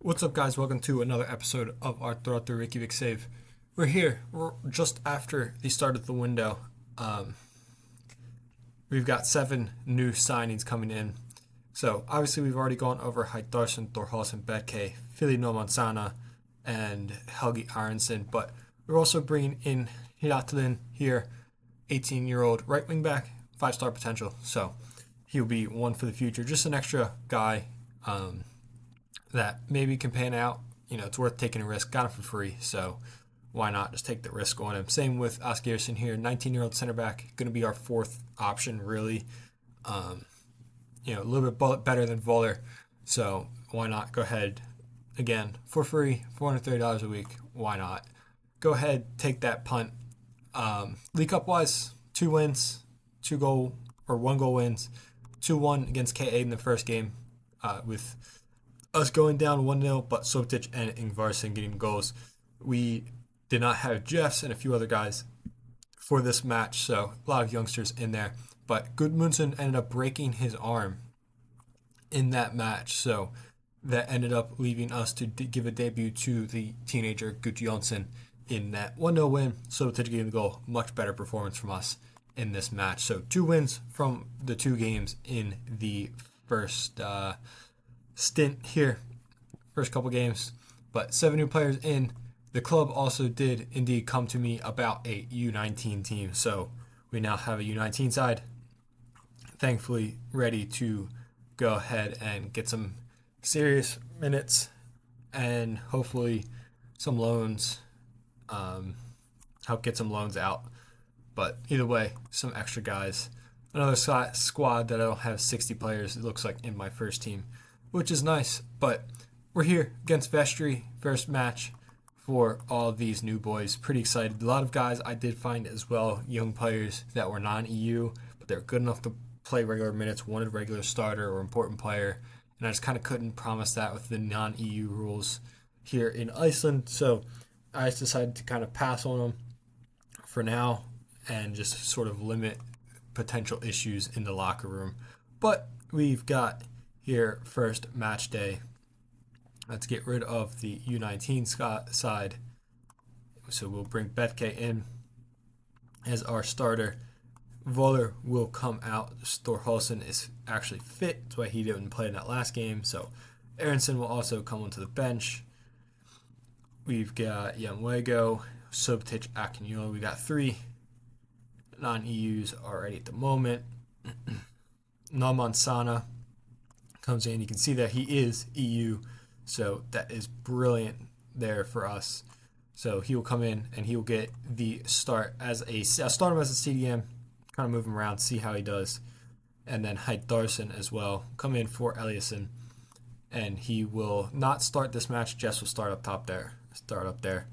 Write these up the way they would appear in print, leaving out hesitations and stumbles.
What's up, guys? Welcome to another episode of our Throttur Reykjavik save. We're here. We're just after the start of the window. Um, we've got 7 new signings coming in. So obviously we've already gone over Heitdarsson, Thorhallsson, Betke, Philly Nomansana, and Helgi Aronson. But we're also bringing in Hiratlin here, 18-year-old right wing back, 5-star potential. So he'll be one for the future. Just an extra guy. That maybe can pan out. It's worth taking a risk. Got him for free, so why not just take the risk on him? Same with Asgersson here, 19-year-old center back, going to be our 4th option, really. A little bit better than Voller, so why not go ahead again for free, $430 a week? Why not? Go ahead, take that punt. League Cup wise, 2 wins, 1 goal wins, 2-1 against KA in the first game, with us going down 1-0, but Soptic and Ingvarsson getting goals. We did not have Jeffs and a few other guys for this match, so a lot of youngsters in there. But Gudmundsson ended up breaking his arm in that match, so that ended up leaving us to give a debut to the teenager Gudjonsson in that 1-0 win. Soptic getting the goal. Much better performance from us in this match. So 2 wins from the 2 games in the first stint here, first couple games, but 7 new players in. The club also did indeed come to me about a U19 team, so we now have a U19 side, thankfully ready to go ahead and get some serious minutes and hopefully some loans, help get some loans out. But either way, some extra guys. Another squad that I don't have 60 players, it looks like, in my first team, which is nice. But we're here against Vestry, first match for all of these new boys. Pretty excited. A lot of guys I did find as well, young players that were non-EU, but they're good enough to play regular minutes, wanted regular starter or important player, and I just kind of couldn't promise that with the non-EU rules here in Iceland. So I just decided to kind of pass on them for now and just sort of limit potential issues in the locker room. But we've got here first match day. Let's get rid of the U19 side. So we'll bring Betke in as our starter. Voller will come out. Thorhallsson is actually fit. That's why he didn't play in that last game. So Aronson will also come onto the bench. We've got Yamwego, Subtic, Akinyola. We got 3 non-EUs already at the moment. Namansana comes in. You can see that he is EU, so that is brilliant there for us. So he will come in and he will get the start as I'll start him as a CDM, kind of move him around, see how he does. And then Heitdarsson as well come in for Eliasson, and he will not start this match. Jess will start up there.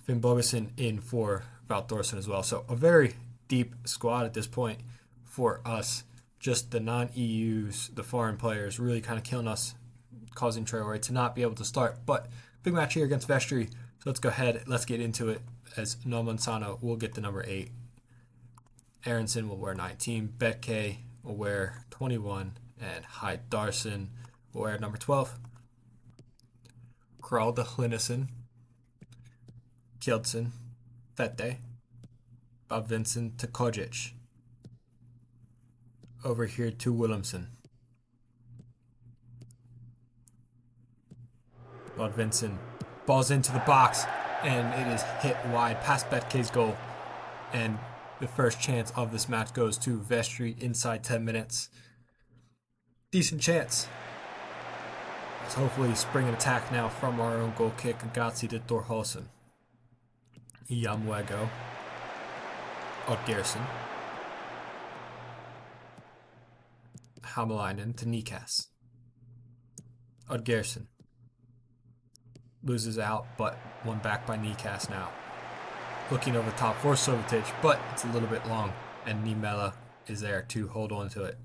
Finn Bogason in for Valdorsson as well. So a very deep squad at this point for us. Just the non-EUs, the foreign players, really kind of killing us, causing Traore to not be able to start. But big match here against Vestry. So let's go ahead. Let's get into it, as Nomansana will get the number 8. Aronson will wear 19. Betke will wear 21. And Heitdarsson will wear number 12. Kralda Hlinesen, Kjeldsen, Fette, Bob Vincent to Kojic. Over here to Williamson. Bob Vincent balls into the box, and it is hit wide past Betke's goal. And the first chance of this match goes to Vestry inside 10 minutes. Decent chance. Let's hopefully spring an attack now from our own goal kick. Gatsi to Thorhallsson. Yamwego. Oddgerson. Hamalainen to Nikas. Oddgerson loses out, but won back by Nikas now. Looking over top for Sovitic, but it's a little bit long, and Nimela is there to hold on to it.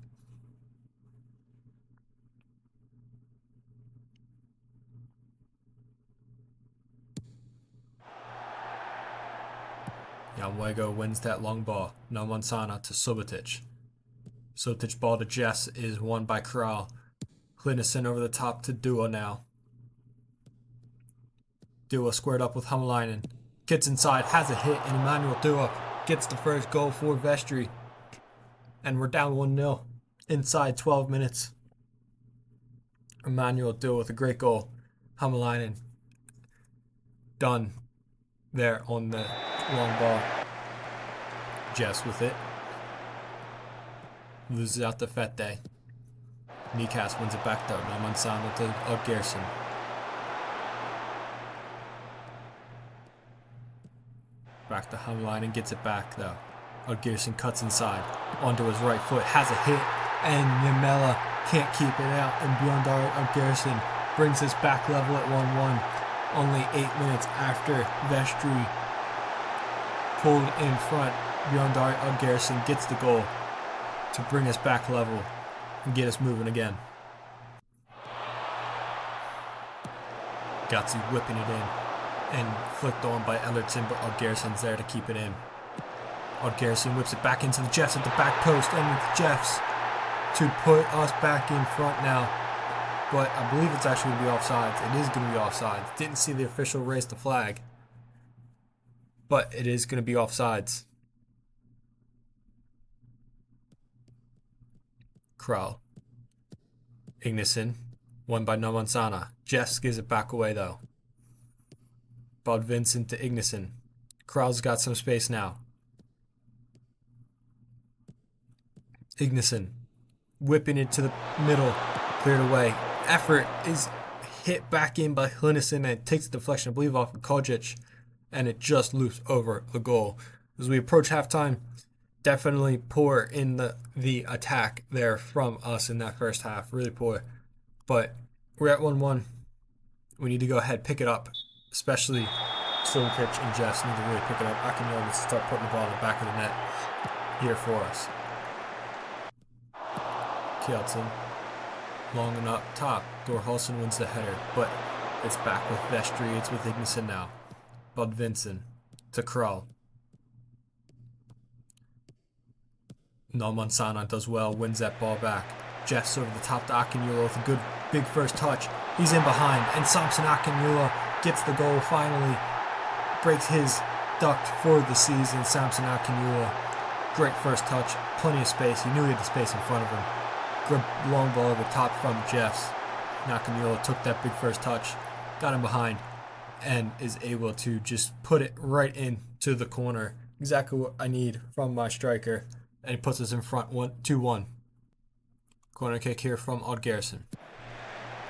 Yamwego wins that long ball. Nomansana to Subotic. Subotic ball to Jess is won by Kral. Hlinesen over the top to Dua now. Dua squared up with Hamalainen. Gets inside, has a hit, and Emmanuel Dua gets the first goal for Vestry. And we're down 1-0 inside 12 minutes. Emmanuel Dua with a great goal. Hamalainen done there on the long ball. Jess with it. Loses out to Fette. Nikas wins it back though. Namansana to Odgerson. Back to Hamalainen, gets it back though. Odgerson cuts inside. Onto his right foot. Has a hit. And Yamela can't keep it out. And Bjorndar Odgerson brings us back level at 1-1. Only 8 minutes after Vestry pulled in front. Bjorndar Odgerson gets the goal to bring us back level and get us moving again. Gotzi whipping it in and flicked on by Ellertson, but Odgerson's there to keep it in. Odgerson whips it back into the Jeffs at the back post, and it's Jeffs to put us back in front now. But I believe it's actually going to be offsides. It is going to be offsides. Didn't see the official raise the flag, but it is going to be offsides. Krall. Ignason. Won by Nomansana. Jeffs gives it back away though. Bod Vincent to Ignason. Krall's got some space now. Ignason. Whipping it to the middle. Cleared away. Effort is hit back in by Hlynison and it takes the deflection, I believe, off of Kojic. And it just loops over the goal. As we approach halftime, definitely poor in the attack there from us in that first half. Really poor. But we're at 1-1. We need to go ahead, pick it up. Especially Silkic and Jess need to really pick it up. Akinyo needs to start putting the ball in the back of the net here for us. Kjeldsen. Long and up top. Dorhalsen wins the header. But it's back with Vestry. It's with Ignason now. Bud Vincent to Krall. Nalmansana does well, wins that ball back. Jeffs over the top to Akinyula with a good big first touch. He's in behind, and Samson Akinyula gets the goal finally. Breaks his duct for the season. Samson Akinyula, great first touch, plenty of space. He knew he had the space in front of him. Good long ball over top from Jeffs. Akinyula took that big first touch, got him behind, and is able to just put it right into the corner. Exactly what I need from my striker. And he puts us in front 2-1. Corner kick here from Odgerson.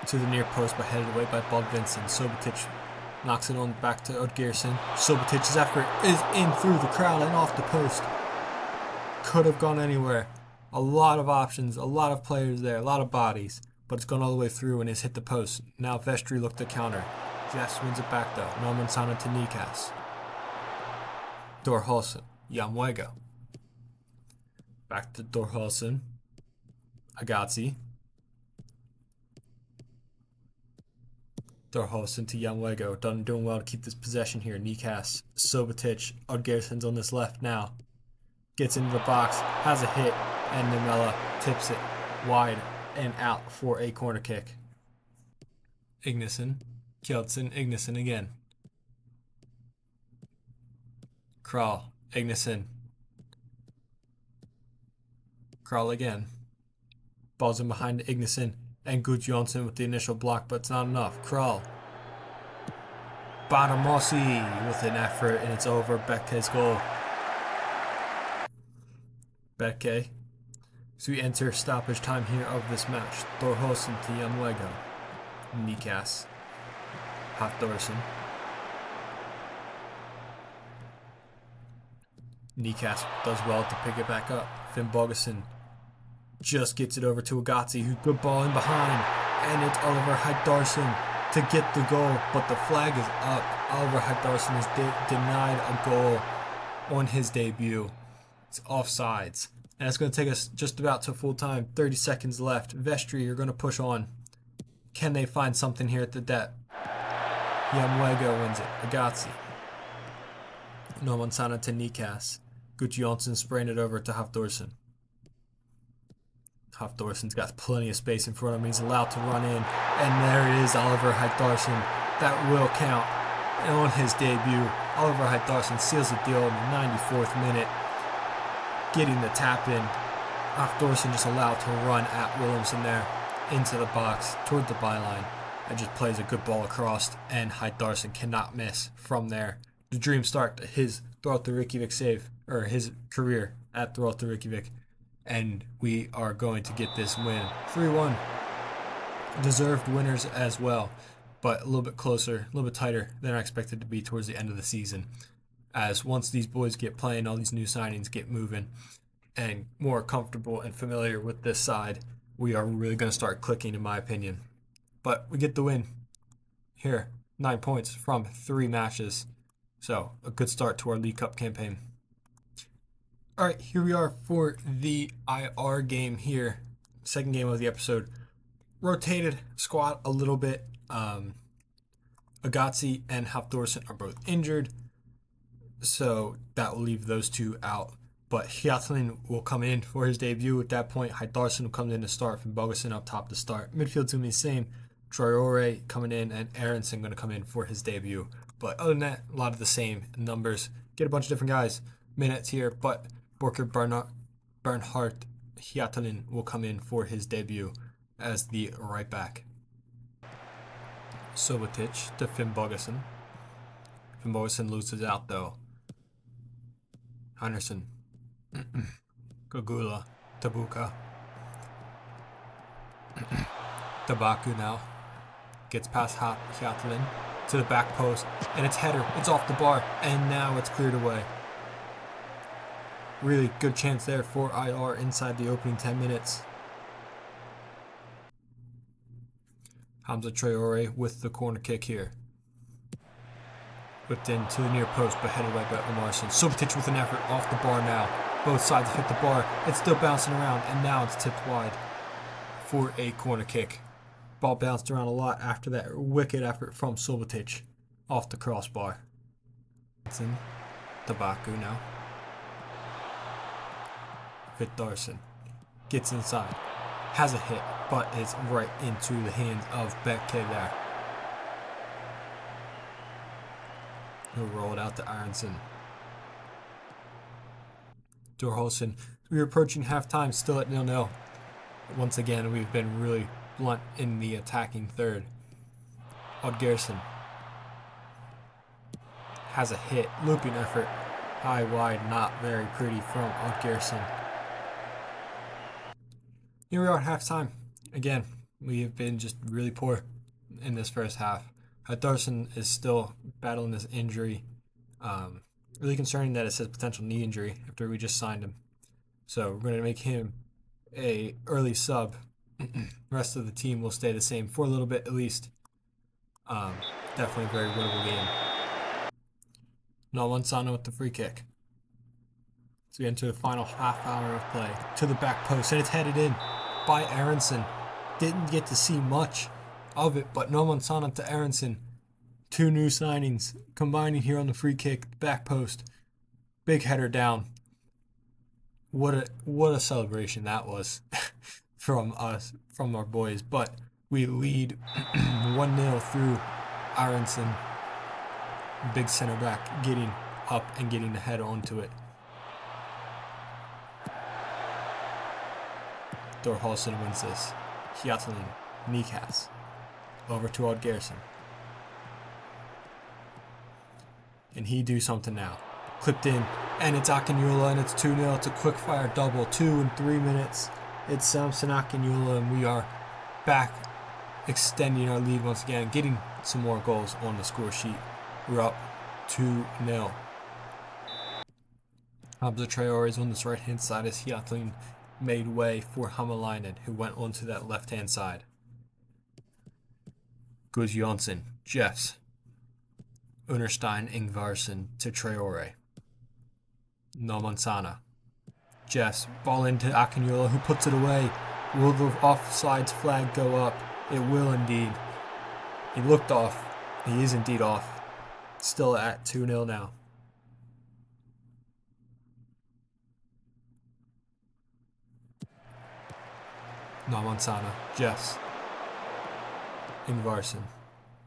To the near post, but headed away by Bob Vincent. Sobotic knocks it on back to Odgerson. Sobotic's effort is in through the crowd and off the post. Could have gone anywhere. A lot of options, a lot of players there, a lot of bodies. But it's gone all the way through and has hit the post. Now Vestry looked to counter. Jeffs wins it back though. Norman Sana to Nikas. Dorhalsen. Yamwego. Back to Dorhalsen. Agazzi. Dorhalsen to Yamwego. Doing well to keep this possession here. Nikas. Sobotic. Odgerson's on this left now. Gets into the box. Has a hit. And Nemela tips it wide and out for a corner kick. Ignason. Kjeldsen. Ignason again. Krall. Ignason. Krall again. Ball's in behind Ignason and Gudjonsson with the initial block, but it's not enough. Krall. Badamosi with an effort, and it's over. Bekke's goal. Bekke. So we enter stoppage time here of this match. Dorhalsen to Yamwego. Nikas. Hafthorsen. Nikas does well to pick it back up. Finn Bogason just gets it over to Agazzi, who good ball in behind, and it's Oliver Heitdarson to get the goal, but the flag is up. Oliver Heitdarson is denied a goal on his debut. It's offsides, and it's going to take us just about to full time. 30 seconds left. Vestry are going to push on. Can they find something here at the depth? Yamwego wins it. Agazzi. Nomansana to Nikas. Gudjonsson spraying it over to Hafthorsen. Hafthorsen's got plenty of space in front of him. He's allowed to run in. And there it is, Oliver Hafthorsen. That will count. And on his debut, Oliver Hjaltarsson seals the deal in the 94th minute, getting the tap in. Hjaltarsson just allowed to run at Williamson there into the box toward the byline and just plays a good ball across, and Hjaltarsson cannot miss from there. The dream start to his Throttur Reykjavik save, or his career at Throttur Reykjavik, and we are going to get this win 3-1. Deserved winners as well, but a little bit closer, a little bit tighter than I expected to be towards the end of the season. As once these boys get playing, all these new signings get moving, and more comfortable and familiar with this side, we are really going to start clicking, in my opinion. But we get the win here, 9 points from 3 matches. So a good start to our League Cup campaign. All right, here we are for the IR game here. Second game of the episode. Rotated squad a little bit. Agazzi and Hjaltarsson are both injured, so that will leave those two out. But Hjaltarsson will come in for his debut. At that point, Hjaltarsson will come in to start, from Bogason up top to start. Midfield's going to be the same. Throttur coming in, and Aronson going to come in for his debut. But other than that, a lot of the same numbers. Get a bunch of different guys minutes here, but Borker Bernhardt Hjaltarsson will come in for his debut as the right back. Sobotic to Finn Bogason. Finn Bogason loses out though. Henderson. Gagula. Tabuka. Tabaku now. Gets past Hjaltarsson to the back post, and it's header. It's off the bar, and now it's cleared away. Really good chance there for IR inside the opening 10 minutes. Hamza Traore with the corner kick here. Whipped in to the near post, but headed right by Omarsson. Sobotic with an effort off the bar now. Both sides hit the bar. It's still bouncing around, and now it's tipped wide for a corner kick. Ball bounced around a lot after that wicked effort from Sobotic off the crossbar. Tabaku now. Hjaltarsson gets inside. Has a hit, but it's right into the hands of WonderKid there. He'll roll it out to Aronson. Dorholsen. We're approaching halftime, still at 0-0. Once again, we've been really blunt in the attacking third. Oddgerson has a hit, looping effort, high wide, not very pretty from Oddgerson. Here we are at halftime. Again, we have been just really poor in this first half. Hjaltarsson is still battling this injury. Really concerning that it says potential knee injury after we just signed him. So we're going to make him a early sub. The rest of the team will stay the same for a little bit at least. Definitely a very winnable game. Nalwansana with the free kick. So we enter the final half hour of play. To the back post, and it's headed in by Aronson. Didn't get to see much of it, but Nalwansana to Aronson. 2 new signings combining here on the free kick, back post. Big header down. What a celebration that was from us, from our boys. But we lead 1-0 through Aronson. Big center back getting up and getting the head onto it. Dorholsen wins this. Hjaltarsson, kneecaps. Over to Oddgerson. And he do something now. Clipped in, and it's Akinula, and it's 2-0. It's a quick fire double, 2 and 3 minutes. It's Samson Akinula, and we are back extending our lead once again, getting some more goals on the score sheet. We're up 2-0. Hamza Traore is on this right-hand side as Hjaltarsson made way for Hamalainen, who went onto that left-hand side. Gudjonsson, Jeffs, Unerstein, Ingvarsson to Traore. Nalwansana. Jeffs, ball into Akinula, who puts it away. Will the offsides flag go up? It will indeed. He looked off. He is indeed off. Still at 2-0 now. Nalwansana. Jeffs. Ingvarsson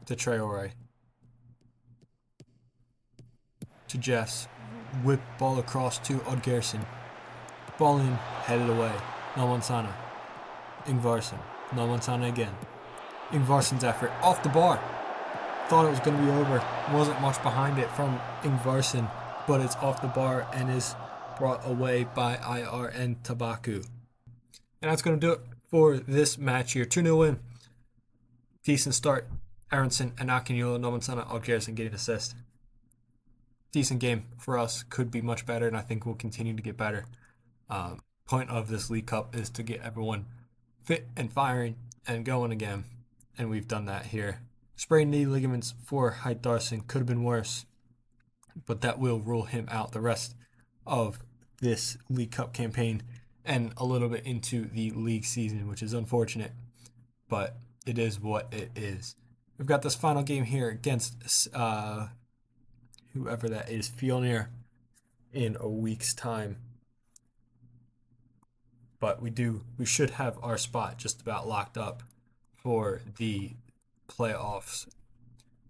to Traore. to Jeffs. Whip ball across to Oddgerson. Ball in, headed away. Nalmansana. Ingvarsson. Nalmansana again. Ingvarsson's effort off the bar. Thought it was going to be over. Wasn't much behind it from Ingvarsson, but it's off the bar and is brought away by IRN Tabaku. And that's going to do it for this match here. 2-0 win. Decent start. Aronson and Akinyola, Nalmansana, Oddgerson getting assist. Decent game for us. Could be much better, and I think we'll continue to get better. Point of this League Cup is to get everyone fit and firing and going again, and we've done that here. Sprained knee ligaments for Heidarson could have been worse, but that will rule him out the rest of this League Cup campaign and a little bit into the league season, which is unfortunate, but it is what it is. We've got this final game here against whoever that is, Fjolnir, in a week's time. But we should have our spot just about locked up for the playoffs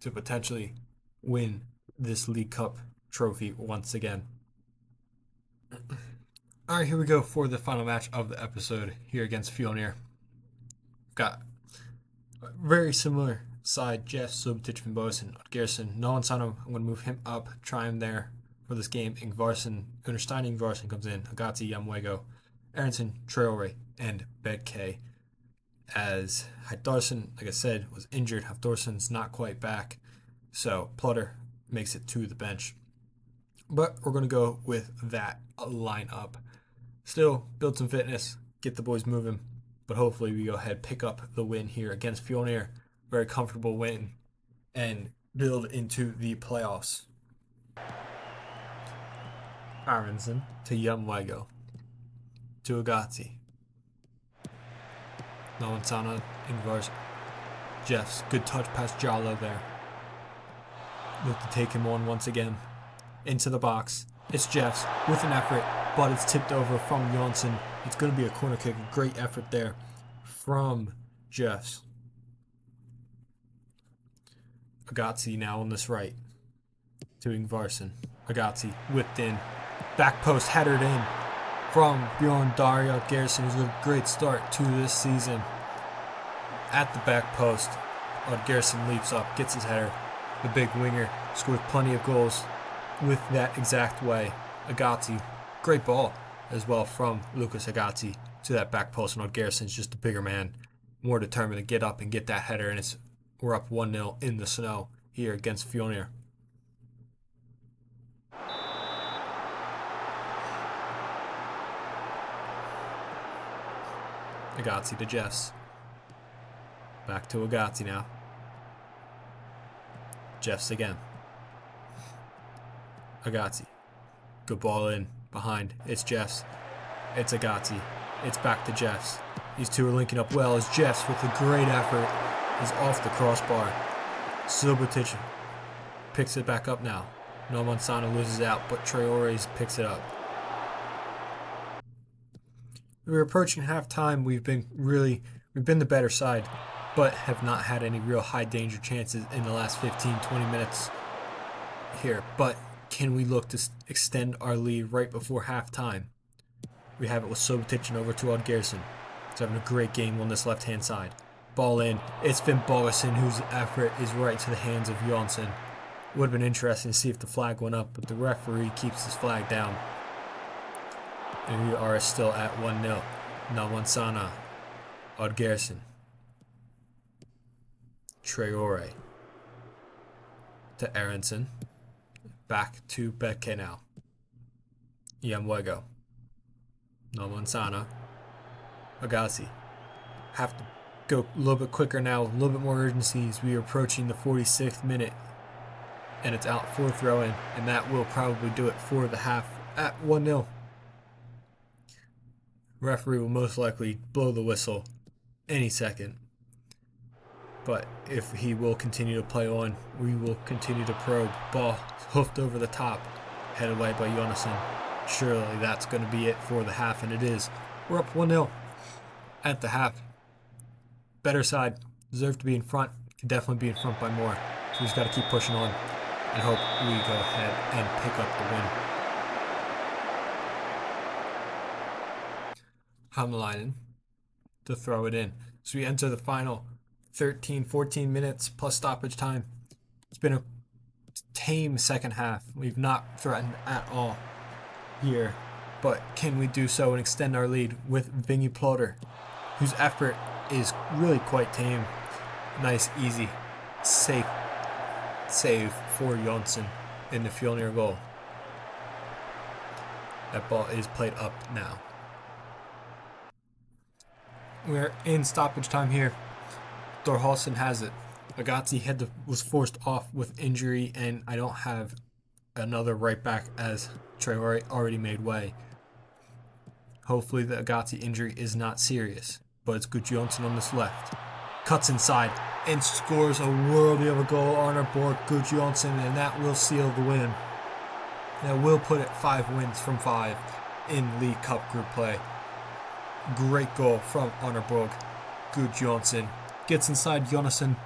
to potentially win this League Cup trophy once again. All right, here we go for the final match of the episode here against Fjolnir. Got a very similar side, Jeff, Subotic, Van Boesen, Oddgerson, Nalmansana. I'm going to move him up, try him there for this game. Ingvarsson, Understein Ingvarsson comes in, Agati, Yamwego, Aronson, Traore, and Bedke. As Heidarson, like I said, was injured. Hafdorson's not quite back, so Plutter makes it to the bench. But we're going to go with that lineup. Still, build some fitness, get the boys moving, but hopefully we go ahead, pick up the win here against Fjolnir. Very comfortable win, and build into the playoffs. Aronson to Yamwego. To Agati. Nalmansana, Ingvarsson. Jeffs, good touch past Jallo there. Look to take him on once again. Into the box. It's Jeffs with an effort, but it's tipped over from Jonsson. It's going to be a corner kick. A great effort there from Jeffs. Agati now on this right to Ingvarsson. Agati whipped in. Back post headed in from Bjorn Dario Gerson, who's a great start to this season. At the back post, Gerson leaps up, gets his header. The big winger scored plenty of goals with that exact way. Agati, great ball as well from Lucas Agati to that back post, and Gerson's just a bigger man, more determined to get up and get that header, and we're up 1-0 in the snow here against Fjolnir. Agati to Jeffs. Back to Agati now. Jeffs again. Agati. Good ball in behind. It's Jeffs. It's Agati. It's back to Jeffs. These two are linking up well as Jeffs, with a great effort, is off the crossbar. Subotic picks it back up now. Nalmansana loses out, but Traore picks it up. We're approaching halftime. We've been the better side, but have not had any real high danger chances in the last 15-20 minutes here. But can we look to extend our lead right before halftime? We have it with Subotic and over to Oddgerson. He's having a great game on this left-hand side. Ball in. It's Van Boesen, whose effort is right to the hands of Jonsson. Would have been interesting to see if the flag went up, but the referee keeps his flag down. And we are still at 1-0. Nalmansana, Oddgerson, Traore to Aronson. Back to Bedke now. Yamwego. Nalmansana. Agasi. Have to go a little bit quicker now, a little bit more urgency as we are approaching the 46th minute. And it's out for a throw-in, and that will probably do it for the half at 1-0. Referee will most likely blow the whistle any second. But if he will continue to play on, we will continue to probe. Ball hoofed over the top, headed away by Jonassen. Surely that's going to be it for the half, and it is. We're up 1-0 at the half. Better side, deserve to be in front, can definitely be in front by more. So we just got to keep pushing on. and hope we go ahead and pick up the win. Hamalainen to throw it in. So we enter the final 13, 14 minutes plus stoppage time. It's been a tame second half. We've not threatened at all here, but can we do so and extend our lead with Vingy Throttur, whose effort is really quite tame. Nice, easy, safe save for Jonsson in the Fjolnir goal. That ball is played up now. We're in stoppage time here. Thorhalsen has it. Agati was forced off with injury, and I don't have another right back as Traore already made way. Hopefully the Agati injury is not serious, but it's Gudjonsson on this left. Cuts inside and scores a worldie of a goal on our board, Gudjonsson, and that will seal the win. That will put it 5 wins from 5 in League Cup group play. Great goal from Arneborg. Gudjonsson gets inside Jonasson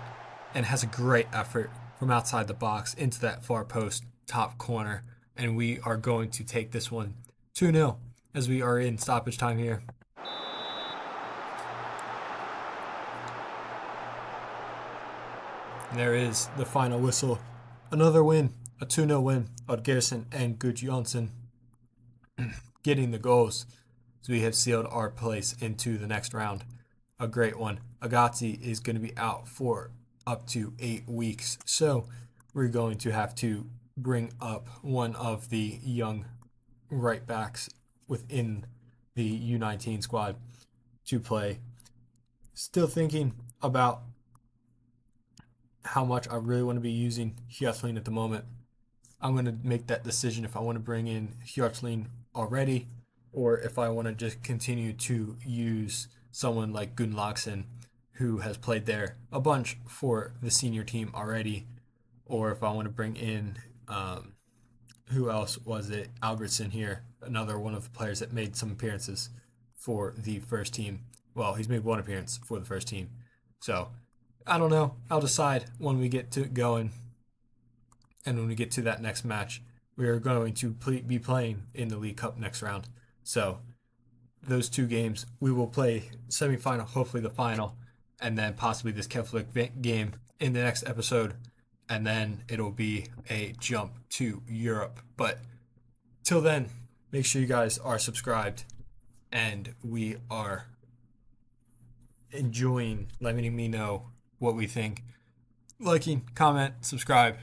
and has a great effort from outside the box into that far post, top corner. And we are going to take this one 2-0 as we are in stoppage time here. And there is the final whistle. Another win, a 2-0 win. Oddgerson and Gudjonsson getting the goals. So we have sealed our place into the next round. A great one. Agati is going to be out for up to 8 weeks. So we're going to have to bring up one of the young right backs within the U19 squad to play. Still thinking about how much I really want to be using Hjartlín at the moment. I'm going to make that decision if I want to bring in Hjartlín already, or if I want to just continue to use someone like Gunnlaugsson, who has played there a bunch for the senior team already, or if I want to bring in, who else was it? Albertson here, another one of the players that made some appearances for the first team. Well, he's made one appearance for the first team. So, I don't know. I'll decide when we get to going and when we get to that next match. We are going to be playing in the League Cup next round. So those 2 games, we will play semifinal, hopefully the final, and then possibly this Keflavik game in the next episode. And then it'll be a jump to Europe. But till then, make sure you guys are subscribed and we are enjoying letting me know what we think. Liking, comment, subscribe,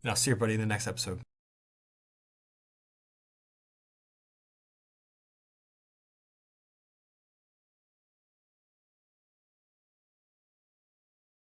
and I'll see everybody in the next episode.